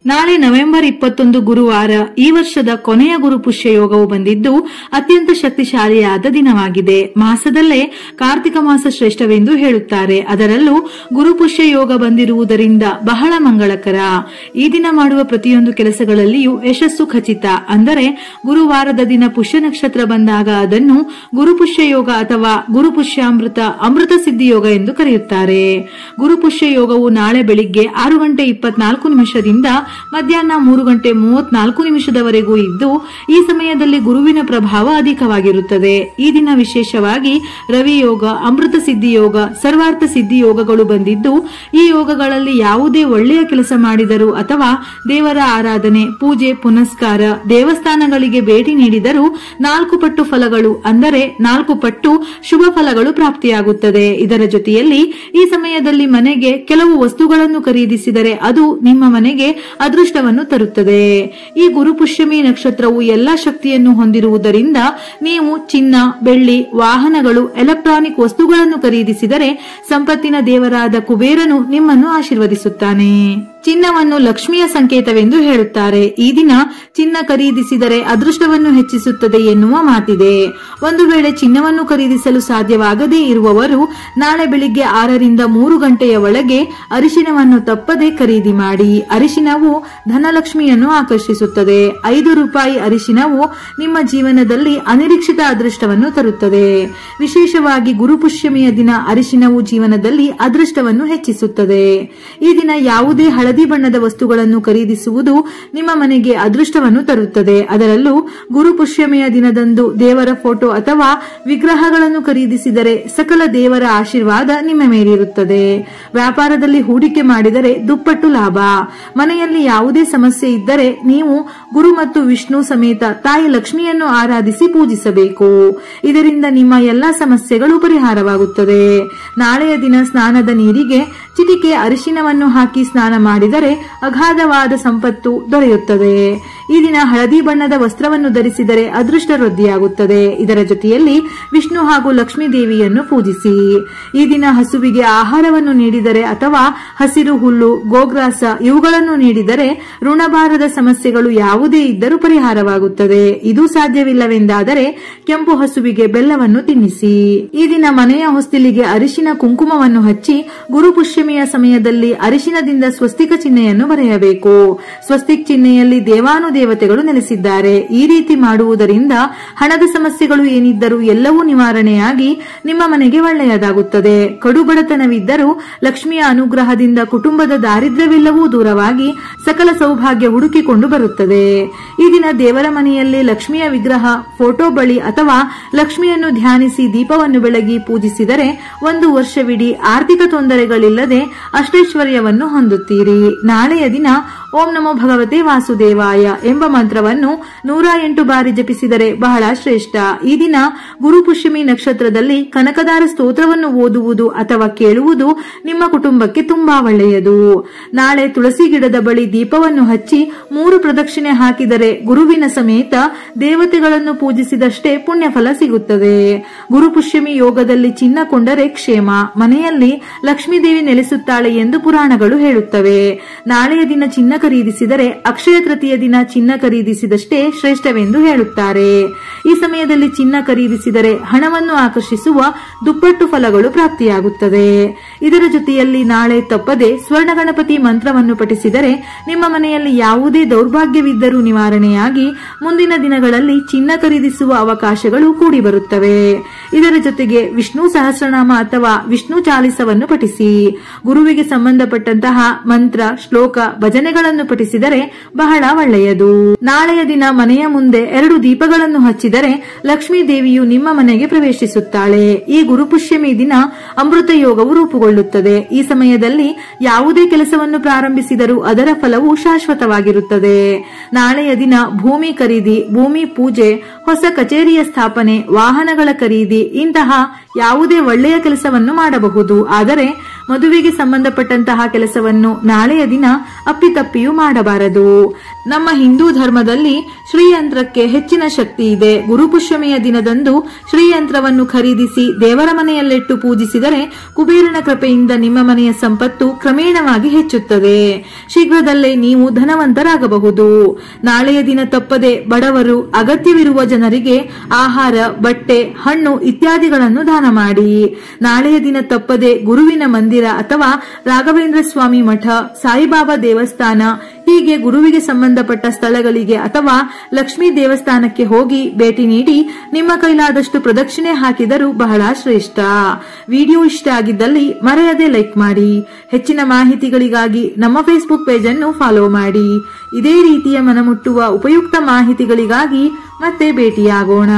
ನಾಳೆ ನವೆಂಬರ್ 21 ಗುರುವಾರ ಈ ವರ್ಷದ ಕೊನೆಯ ಗುರುಪುಷ್ಯ ಯೋಗವು ಬಂದಿದ್ದು ಅತ್ಯಂತ ಶಕ್ತಿಶಾಲಿಯಾದ ದಿನವಾಗಿದೆ. ಮಾಸದಲ್ಲೇ ಕಾರ್ತಿಕ ಮಾಸ ಶ್ರೇಷ್ಠವೆಂದು ಹೇಳುತ್ತಾರೆ. ಅದರಲ್ಲೂ ಗುರುಪುಷ್ಯ ಯೋಗ ಬಂದಿರುವುದರಿಂದ ಬಹಳ ಮಂಗಳಕರ. ಈ ದಿನ ಮಾಡುವ ಪ್ರತಿಯೊಂದು ಕೆಲಸಗಳಲ್ಲಿಯೂ ಯಶಸ್ಸು ಖಚಿತ. ಅಂದರೆ ಗುರುವಾರದ ದಿನ ಪುಷ್ಯ ನಕ್ಷತ್ರ ಬಂದಾಗ ಅದನ್ನು ಗುರುಪುಷ್ಯ ಯೋಗ ಅಥವಾ ಗುರುಪುಷ್ಯಾಮೃತ ಅಮೃತ ಸಿದ್ಧಿ ಯೋಗ ಎಂದು ಕರೆಯುತ್ತಾರೆ. ಗುರುಪುಷ್ಯ ಯೋಗವು ನಾಳೆ ಬೆಳಿಗ್ಗೆ 6:24 ಮಧ್ಯಾಹ್ನ 3:34 ಇದ್ದು ಈ ಸಮಯದಲ್ಲಿ ಗುರುವಿನ ಪ್ರಭಾವ ಅಧಿಕವಾಗಿರುತ್ತದೆ. ಈ ದಿನ ವಿಶೇಷವಾಗಿ ರವಿ ಯೋಗ, ಅಮೃತ ಸಿದ್ಧಿ ಯೋಗ, ಸರ್ವಾರ್ಥ ಸಿದ್ಧಿ ಯೋಗಗಳು ಬಂದಿದ್ದು ಈ ಯೋಗಗಳಲ್ಲಿ ಯಾವುದೇ ಒಳ್ಳೆಯ ಕೆಲಸ ಮಾಡಿದರೂ ಅಥವಾ ದೇವರ ಆರಾಧನೆ, ಪೂಜೆ, ಪುನಸ್ಕಾರ, ದೇವಸ್ಥಾನಗಳಿಗೆ ಭೇಟಿ ನೀಡಿದರೂ 4 ಪಟ್ಟು ಫಲಗಳು ಅಂದರೆ 4 ಪಟ್ಟು ಶುಭ ಫಲಗಳು ಪ್ರಾಪ್ತಿಯಾಗುತ್ತದೆ. ಇದರ ಜೊತೆಯಲ್ಲಿ ಈ ಸಮಯದಲ್ಲಿ ಮನೆಗೆ ಕೆಲವು ವಸ್ತುಗಳನ್ನು ಖರೀದಿಸಿದರೆ ಅದು ನಿಮ್ಮ ಮನೆಗೆ ಅದೃಷ್ಟವನ್ನು ತರುತ್ತದೆ. ಈ ಗುರುಪುಷ್ಯಮಿ ನಕ್ಷತ್ರವು ಎಲ್ಲಾ ಶಕ್ತಿಯನ್ನು ಹೊಂದಿರುವುದರಿಂದ ನೀವು ಚಿನ್ನ, ಬೆಳ್ಳಿ, ವಾಹನಗಳು, ಎಲೆಕ್ಟ್ರಾನಿಕ್ ವಸ್ತುಗಳನ್ನು ಖರೀದಿಸಿದರೆ ಸಂಪತ್ತಿನ ದೇವರಾದ ಕುಬೇರನು ನಿಮ್ಮನ್ನು ಆಶೀರ್ವದಿಸುತ್ತಾನೆ. ಚಿನ್ನವನ್ನು ಲಕ್ಷ್ಮಿಯ ಸಂಕೇತವೆಂದು ಹೇಳುತ್ತಾರೆ. ಈ ದಿನ ಚಿನ್ನ ಖರೀದಿಸಿದರೆ ಅದೃಷ್ಟವನ್ನು ಹೆಚ್ಚಿಸುತ್ತದೆ ಎನ್ನುವ ಮಾತಿದೆ. ಒಂದು ವೇಳೆ ಚಿನ್ನವನ್ನು ಖರೀದಿಸಲು ಸಾಧ್ಯವಾಗದೇ ಇರುವವರು ನಾಳೆ ಬೆಳಿಗ್ಗೆ 6:03 ಒಳಗೆ ಅರಿಶಿನವನ್ನು ತಪ್ಪದೆ ಖರೀದಿ ಮಾಡಿ. ಅರಿಶಿನವು ಧನಲಕ್ಷ್ಮಿಯನ್ನು ಆಕರ್ಷಿಸುತ್ತದೆ. 5 ರೂಪಾಯಿ ಅರಿಶಿನವು ನಿಮ್ಮ ಜೀವನದಲ್ಲಿ ಅನಿರೀಕ್ಷಿತ ಅದೃಷ್ಟವನ್ನು ತರುತ್ತದೆ. ವಿಶೇಷವಾಗಿ ಗುರುಪುಷ್ಯಮಿಯ ದಿನ ಅರಿಶಿನವು ಜೀವನದಲ್ಲಿ ಅದೃಷ್ಟವನ್ನು ಹೆಚ್ಚಿಸುತ್ತದೆ. ಈ ದಿನ ಯಾವುದೇ ಹಳದಿ ಬಣ್ಣದ ವಸ್ತುಗಳನ್ನು ಖರೀದಿಸುವುದು ನಿಮ್ಮ ಮನೆಗೆ ಅದೃಷ್ಟವನ್ನು ತರುತ್ತದೆ. ಅದರಲ್ಲೂ ಗುರುಪುಷ್ಯಮಿಯ ದಿನದಂದು ದೇವರ ಫೋಟೋ ಅಥವಾ ವಿಗ್ರಹಗಳನ್ನು ಖರೀದಿಸಿದರೆ ಸಕಲ ದೇವರ ಆಶೀರ್ವಾದ ನಿಮ್ಮ ಮೇಲಿರುತ್ತದೆ. ವ್ಯಾಪಾರದಲ್ಲಿ ಹೂಡಿಕೆ ಮಾಡಿದರೆ ದುಪ್ಪಟ್ಟು ಲಾಭ. ಮನೆಯಲ್ಲಿ ಯಾವುದೇ ಸಮಸ್ಯೆ ಇದ್ದರೆ ನೀವು ಗುರು ಮತ್ತು ವಿಷ್ಣು ಸಮೇತ ತಾಯಿ ಲಕ್ಷ್ಮಿಯನ್ನು ಆರಾಧಿಸಿ ಪೂಜಿಸಬೇಕು. ಇದರಿಂದ ನಿಮ್ಮ ಎಲ್ಲಾ ಸಮಸ್ಯೆಗಳು ಪರಿಹಾರವಾಗುತ್ತದೆ. ನಾಳೆಯ ದಿನ ಸ್ನಾನದ ನೀರಿಗೆ ಚಿಟಿಕೆ ಅರಿಶಿನವನ್ನು ಹಾಕಿ ಸ್ನಾನ ಮಾಡಿದರೆ ಅಗಾಧವಾದ ಸಂಪತ್ತು ದೊರೆಯುತ್ತದೆ. ಈ ದಿನ ಹಳದಿ ಬಣ್ಣದ ವಸ್ತ್ರವನ್ನು ಧರಿಸಿದರೆ ಅದೃಷ್ಟ ವೃದ್ಧಿಯಾಗುತ್ತದೆ. ಇದರ ಜೊತೆಯಲ್ಲಿ ವಿಷ್ಣು ಹಾಗೂ ಲಕ್ಷ್ಮೀ ದೇವಿಯನ್ನು ಪೂಜಿಸಿ. ಈ ದಿನ ಹಸುವಿಗೆ ಆಹಾರವನ್ನು ನೀಡಿದರೆ ಅಥವಾ ಹಸಿರು ಹುಲ್ಲು, ಗೋಗ್ರಾಸ ಇವುಗಳನ್ನು ನೀಡಿದರೆ ಋಣಭಾರದ ಸಮಸ್ಯೆಗಳು ಯಾವುದೇ ಇದ್ದರೂ ಪರಿಹಾರವಾಗುತ್ತದೆ. ಇದು ಸಾಧ್ಯವಿಲ್ಲವೆಂದಾದರೆ ಕೆಂಪು ಹಸುವಿಗೆ ಬೆಲ್ಲವನ್ನು ತಿನ್ನಿಸಿ. ಈ ದಿನ ಮನೆಯ ಹೊಸ್ತಿಲಿಗೆ ಅರಿಶಿನ ಕುಂಕುಮವನ್ನು ಹಚ್ಚಿ ಗುರುಪುಷ್ಯಮಿಯ ಸಮಯದಲ್ಲಿ ಅರಿಶಿನದಿಂದ ಸ್ವಸ್ತಿಕ ಚಿಹ್ನೆಯನ್ನು ಬರೆಯಬೇಕು. ಸ್ವಸ್ತಿಕ್ ಚಿಹ್ನೆಯಲ್ಲಿ ದೇವಾನುದೇವತೆಗಳು ನೆಲೆಸಿದ್ದಾರೆ. ಈ ರೀತಿ ಮಾಡುವುದರಿಂದ ಹಣದ ಸಮಸ್ಯೆಗಳು ಏನಿದ್ದರೂ ಎಲ್ಲವೂ ನಿವಾರಣೆಯಾಗಿ ನಿಮ್ಮ ಮನೆಗೆ ಒಳ್ಳೆಯದಾಗುತ್ತದೆ. ಕಡುಬಡತನವಿದ್ದರೂ ಲಕ್ಷ್ಮಿಯ ಅನುಗ್ರಹದಿಂದ ಕುಟುಂಬದ ದಾರಿದ್ರ್ಯವೆಲ್ಲವೂ ದೂರವಾಗಿ ಸಕಲ ಸೌಭಾಗ್ಯ ಹುಡುಕಿಕೊಂಡು ಬರುತ್ತದೆ. ಈ ದಿನ ದೇವರ ಮನೆಯಲ್ಲಿ ಲಕ್ಷ್ಮಿಯ ವಿಗ್ರಹ, ಫೋಟೋ ಬಳಿ ಅಥವಾ ಲಕ್ಷ್ಮಿಯನ್ನು ಧ್ಯಾನಿಸಿ ದೀಪವನ್ನು ಬೆಳಗಿ ಪೂಜಿಸಿದರೆ 1 ವರ್ಷವಿಡೀ ಆರ್ಥಿಕ ತೊಂದರೆಗಳಿಲ್ಲದೆ ಅಷ್ಟೈಶ್ವರ್ಯವನ್ನು ಹೊಂದುತ್ತೀರಿ. ನಾಳೆಯ ದಿನ ಓಂ ನಮೋ ಭಗವತೆ ವಾಸುದೇವಾಯ ಎಂಬ ಮಂತ್ರವನ್ನು 108 ಬಾರಿ ಜಪಿಸಿದರೆ ಬಹಳ ಶ್ರೇಷ್ಠ. ಈ ದಿನ ಗುರುಪುಷ್ಯಮಿ ನಕ್ಷತ್ರದಲ್ಲಿ ಕನಕದಾರ ಸ್ತೋತ್ರವನ್ನು ಓದುವುದು ಅಥವಾ ಕೇಳುವುದು ನಿಮ್ಮ ಕುಟುಂಬಕ್ಕೆ ತುಂಬಾ ಒಳ್ಳೆಯದು. ನಾಳೆ ತುಳಸಿ ಗಿಡದ ಬಳಿ ದೀಪವನ್ನು ಹಚ್ಚಿ 3 ಪ್ರದಕ್ಷಿಣೆ ಹಾಕಿದರೆ ಗುರುವಿನ ಸಮೇತ ದೇವತೆಗಳನ್ನು ಪೂಜಿಸಿದಷ್ಟೇ ಪುಣ್ಯಫಲ ಸಿಗುತ್ತದೆ. ಗುರುಪುಷ್ಯಮಿ ಯೋಗದಲ್ಲಿ ಚಿನ್ನ ಕೊಂಡರೆ ಕ್ಷೇಮ, ಮನೆಯಲ್ಲಿ ಲಕ್ಷ್ಮೀದೇವಿ ನೆಲೆಸುತ್ತಾಳೆ ಎಂದು ಪುರಾಣಗಳು ಹೇಳುತ್ತವೆ. ನಾಳೆಯ ದಿನ ಚಿನ್ನ ಖರೀದಿಸಿದರೆ ಅಕ್ಷಯ ತೃತೀಯ ದಿನ ಚಿನ್ನ ಖರೀದಿಸಿದಷ್ಟೇ ಶ್ರೇಷ್ಠವೆಂದು ಹೇಳುತ್ತಾರೆ. ಈ ಸಮಯದಲ್ಲಿ ಚಿನ್ನ ಖರೀದಿಸಿದರೆ ಹಣವನ್ನು ಆಕರ್ಷಿಸುವ ದುಪ್ಪಟ್ಟು ಫಲಗಳು ಪ್ರಾಪ್ತಿಯಾಗುತ್ತದೆ. ಇದರ ಜೊತೆಯಲ್ಲಿ ನಾಳೆ ತಪ್ಪದೆ ಸ್ವರ್ಣ ಗಣಪತಿ ಮಂತ್ರವನ್ನು ಪಠಿಸಿದರೆ ನಿಮ್ಮ ಮನೆಯಲ್ಲಿ ಯಾವುದೇ ದೌರ್ಭಾಗ್ಯವಿದ್ದರೂ ನಿವಾರಣೆಯಾಗಿ ಮುಂದಿನ ದಿನಗಳಲ್ಲಿ ಚಿನ್ನ ಖರೀದಿಸುವ ಅವಕಾಶಗಳು ಕೂಡಿ ಬರುತ್ತವೆ. ಇದರ ಜೊತೆಗೆ ವಿಷ್ಣು ಸಹಸ್ರನಾಮ ಅಥವಾ ವಿಷ್ಣು ಚಾಲಿಸವನ್ನು ಪಠಿಸಿ. ಗುರುವಿಗೆ ಸಂಬಂಧಪಟ್ಟಂತಹ ಮಂತ್ರ, ಶ್ಲೋಕ, ಭಜನೆಗಳನ್ನು ಪಠಿಸಿದರೆ ಬಹಳ ಒಳ್ಳೆಯದು. ನಾಳೆಯ ದಿನ ಮನೆಯ ಮುಂದೆ 2 ದೀಪಗಳನ್ನು ಹಚ್ಚಿದರೆ ಲಕ್ಷ್ಮೀ ದೇವಿಯು ನಿಮ್ಮ ಮನೆಗೆ ಪ್ರವೇಶಿಸುತ್ತಾಳೆ. ಈ ಗುರುಪುಷ್ಯಮಿ ದಿನ ಅಮೃತ ಯೋಗವು ರೂಪುಗೊಳ್ಳುತ್ತದೆ. ಈ ಸಮಯದಲ್ಲಿ ಯಾವುದೇ ಕೆಲಸವನ್ನು ಪ್ರಾರಂಭಿಸಿದರೂ ಅದರ ಫಲವು ಶಾಶ್ವತವಾಗಿರುತ್ತದೆ. ನಾಳೆಯ ದಿನ ಭೂಮಿ ಖರೀದಿ, ಭೂಮಿ ಪೂಜೆ, ಹೊಸ ಕಚೇರಿಯ ಸ್ಥಾಪನೆ, ವಾಹನಗಳ ಖರೀದಿ ಇಂತಹ ಯಾವುದೇ ಒಳ್ಳೆಯ ಕೆಲಸವನ್ನು ಮಾಡಬಹುದು. ಆದರೆ ಮದುವೆಗೆ ಸಂಬಂಧಪಟ್ಟಂತಹ ಕೆಲಸವನ್ನು ನಾಳೆಯ ದಿನ ಅಪ್ಪಿತಪ್ಪಿಯೂ ಮಾಡಬಾರದು. ನಮ್ಮ ಹಿಂದೂ ಧರ್ಮದಲ್ಲಿ ಶ್ರೀಯಂತ್ರಕ್ಕೆ ಹೆಚ್ಚಿನ ಶಕ್ತಿ ಇದೆ. ಗುರುಪುಷ್ಯಮೆಯ ದಿನದಂದು ಶ್ರೀಯಂತ್ರವನ್ನು ಖರೀದಿಸಿ ದೇವರ ಮನೆಯಲ್ಲಿಟ್ಟು ಪೂಜಿಸಿದರೆ ಕುಬೇರನ ಕೃಪೆಯಿಂದ ನಿಮ್ಮ ಮನೆಯ ಸಂಪತ್ತು ಕ್ರಮೇಣವಾಗಿ ಹೆಚ್ಚುತ್ತದೆ. ಶೀಘ್ರದಲ್ಲೇ ನೀವು ಧನವಂತರಾಗಬಹುದು. ನಾಳೆಯ ದಿನ ತಪ್ಪದೆ ಬಡವರು, ಅಗತ್ಯವಿರುವ ಜನರಿಗೆ ಆಹಾರ, ಬಟ್ಟೆ, ಹಣ್ಣು ಇತ್ಯಾದಿಗಳನ್ನು ದಾನ ಮಾಡಿ. ನಾಳೆಯ ದಿನ ತಪ್ಪದೆ ಗುರುವಿನ ಮಂದಿರ ಅಥವಾ ರಾಘವೇಂದ್ರ ಸ್ವಾಮಿ ಮಠ, ಸಾಯಿಬಾಬಾ ದೇವಸ್ಥಾನ ಹೀಗೆ ಗುರುವಿಗೆ ಸಂಬಂಧಪಟ್ಟ ಸ್ಥಳಗಳಿಗೆ ಅಥವಾ ಲಕ್ಷ್ಮೀ ದೇವಸ್ಥಾನಕ್ಕೆ ಹೋಗಿ ಭೇಟಿ ನೀಡಿ ನಿಮ್ಮ ಕೈಲಾದಷ್ಟು ಪ್ರದಕ್ಷಿಣೆ ಹಾಕಿದರೂ ಬಹಳ ಶ್ರೇಷ್ಠ. ವಿಡಿಯೋ ಇಷ್ಟ ಆಗಿದ್ದಲ್ಲಿ ಮರೆಯದೆ ಲೈಕ್ ಮಾಡಿ. ಹೆಚ್ಚಿನ ಮಾಹಿತಿಗಳಿಗಾಗಿ ನಮ್ಮ ಫೇಸ್ಬುಕ್ ಪೇಜ್ ಅನ್ನು ಫಾಲೋ ಮಾಡಿ. ಇದೇ ರೀತಿಯ ಮನಮುಟ್ಟುವ ಉಪಯುಕ್ತ ಮಾಹಿತಿಗಳಿಗಾಗಿ ಮತ್ತೆ ಭೇಟಿಯಾಗೋಣ.